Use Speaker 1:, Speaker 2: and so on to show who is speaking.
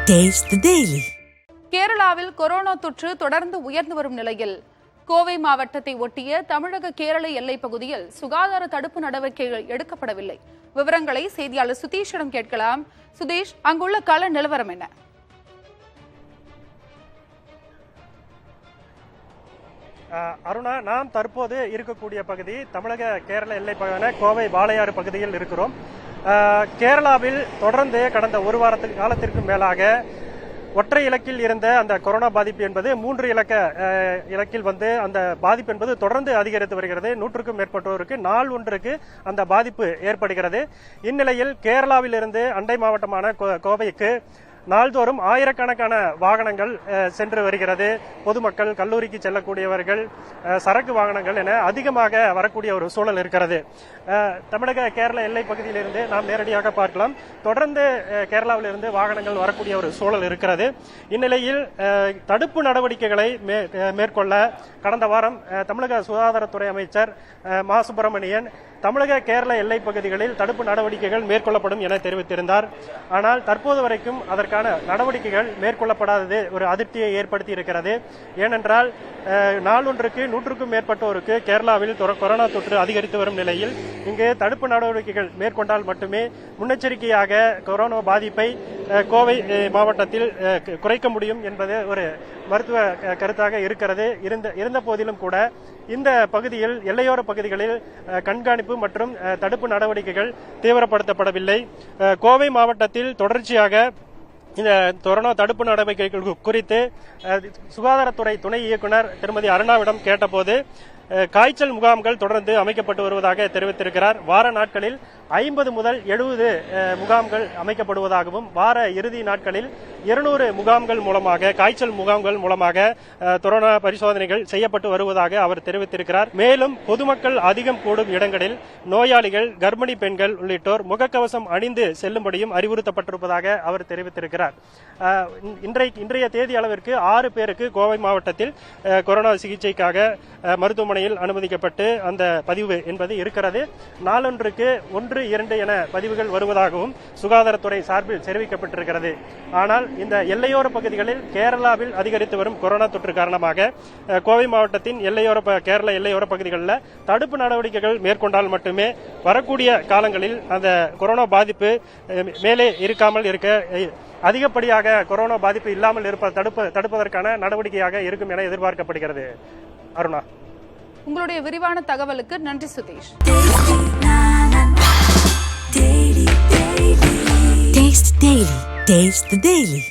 Speaker 1: Taste the Daily.
Speaker 2: கேரளாவில் corona தொற்று தொடர்ந்து உயர்ந்து வரும் நிலையில் கோவை மாவட்டத்தை ஒட்டிய தமிழக கேரள எல்லைப் பகுதியில் சுகாதார தடுப்பு நடவடிக்கைகள் எடுக்கப்படவில்லை. விவரங்களை செய்தியாளர் சுதீஷிடம் கேட்கலாம். சுதீஷ், அங்குள்ள கள நிலவரம் என்ன?
Speaker 3: அருணா, நாம் தற்போது இருக்கக்கூடிய பகுதி தமிழக கேரள எல்லை பகுதியான கோவை வாளையாறு பகுதியில் இருக்கிறோம். கேரளாவில் தொடர்ந்து கடந்த ஒரு வாரத்துக்கு காலத்திற்கு மேலாக ஒற்றை இலக்கில் இருந்த அந்த கொரோனா பாதிப்பு என்பது 3 இலக்கில் வந்து அந்த பாதிப்பு என்பது தொடர்ந்து அதிகரித்து வருகிறது. 100க்கும் மேற்பட்டோருக்கு நாள் ஒன்றுக்கு அந்த பாதிப்பு ஏற்படுகிறது. இந்நிலையில் கேரளாவில் இருந்து அண்டை மாவட்டமான கோவைக்கு நாள்தோறும் ஆயிரக்கணக்கான வாகனங்கள் சென்று வருகிறது. பொதுமக்கள், கல்லூரிக்கு செல்லக்கூடியவர்கள், சரக்கு வாகனங்கள் என அதிகமாக வரக்கூடிய ஒரு சூழல் இருக்கிறது. தமிழக கேரள எல்லை பகுதியிலிருந்து நாம் நேரடியாக பார்க்கலாம். தொடர்ந்து கேரளாவிலிருந்து வாகனங்கள் வரக்கூடிய ஒரு சூழல் இருக்கிறது. இந்நிலையில் தடுப்பு நடவடிக்கைகளை மேற்கொள்ள கடந்த வாரம் தமிழக சுகாதாரத்துறை அமைச்சர் மா சுப்பிரமணியன் தமிழக கேரள எல்லை பகுதிகளில் தடுப்பு நடவடிக்கைகள் மேற்கொள்ளப்படும் என தெரிவித்திருந்தார். ஆனால் தற்போது வரைக்கும் அதற்கான நடவடிக்கைகள் மேற்கொள்ளப்படாதது ஒரு அதிருப்தியை ஏற்படுத்தி இருக்கிறது. ஏனென்றால் நாளொன்றுக்கு 100க்கும் மேற்பட்டோருக்கு கேரளாவில் கொரோனா தொற்று அதிகரித்து வரும் நிலையில் இங்கு தடுப்பு நடவடிக்கைகள் மேற்கொண்டால் மட்டுமே முன்னெச்சரிக்கையாக கொரோனா பாதிப்பை கோவை மாவட்டத்தில் குறைக்க முடியும் என்பது ஒரு மருத்துவ கருத்தாக இருக்கிறது. இருந்த போதிலும் கூட இந்த பகுதியில் எல்லையோர பகுதிகளில் கண்காணிப்பு மற்றும் தடுப்பு நடவடிக்கைகள் தீவிரப்படுத்தப்படவில்லை. கோவை மாவட்டத்தில் தொடர்ச்சியாக இந்த கொரோனா தடுப்பு நடவடிக்கைகள் குறித்து சுகாதாரத்துறை துணை இயக்குநர் திருமதி அருணாவிடம் கேட்டபோது காய்ச்சல் முகாம்கள் தொடர்ந்து அமைக்கப்பட்டு வருவதாக தெரிவித்திருக்கிறார். வார நாட்களில் 50 முதல் 70 முகாம்கள் அமைக்கப்படுவதாகவும் வார இறுதி நாட்களில் 200 முகாம்கள் மூலமாக காய்ச்சல் முகாம்கள் மூலமாக கொரோனா பரிசோதனைகள் செய்யப்பட்டு வருவதாக அவர் தெரிவித்திருக்கிறார். மேலும் பொதுமக்கள் அதிகம் கூடும் இடங்களில் நோயாளிகள், கர்ப்பிணி பெண்கள் உள்ளிட்டோர் முகக்கவசம் அணிந்து செல்லும்படியும் அறிவுறுத்தப்பட்டிருப்பதாக அவர் தெரிவித்திருக்கிறார். இன்றைய தேதி அளவிற்கு 6 பேருக்கு கோவை மாவட்டத்தில் கொரோனா சிகிச்சைக்காக மருத்துவமனையில் அனுமதிக்கப்பட்டு அந்த பதிவு என்பது இருக்கிறது. நாளொன்றுக்கு 1-2 என பதிவுகள் வருவதாகவும் சுகாதாரத்துறை சார்பில் தெரிவிக்கப்பட்டிருக்கிறது. ஆனால் இந்த எல்லையோர பகுதிகளில் கேரளாவில் அதிகரித்து வரும் கொரோனா தொற்று காரணமாக கோவை மாவட்டத்தின் கேரள எல்லையோர பகுதிகளில் தடுப்பு நடவடிக்கைகள் மேற்கொண்டால் மட்டுமே வரக்கூடிய காலங்களில் அந்த கொரோனா பாதிப்பு மேலே இருக்காமல் இருக்க, அதிகப்படியாக கொரோனா பாதிப்பு இல்லாமல் தடுப்பதற்கான நடவடிக்கையாக இருக்கும் என எதிர்பார்க்கப்படுகிறது. அருணா,
Speaker 2: உங்களுடைய விரிவான தகவலுக்கு நன்றி சுதீஷ்.
Speaker 1: Taste the Daily.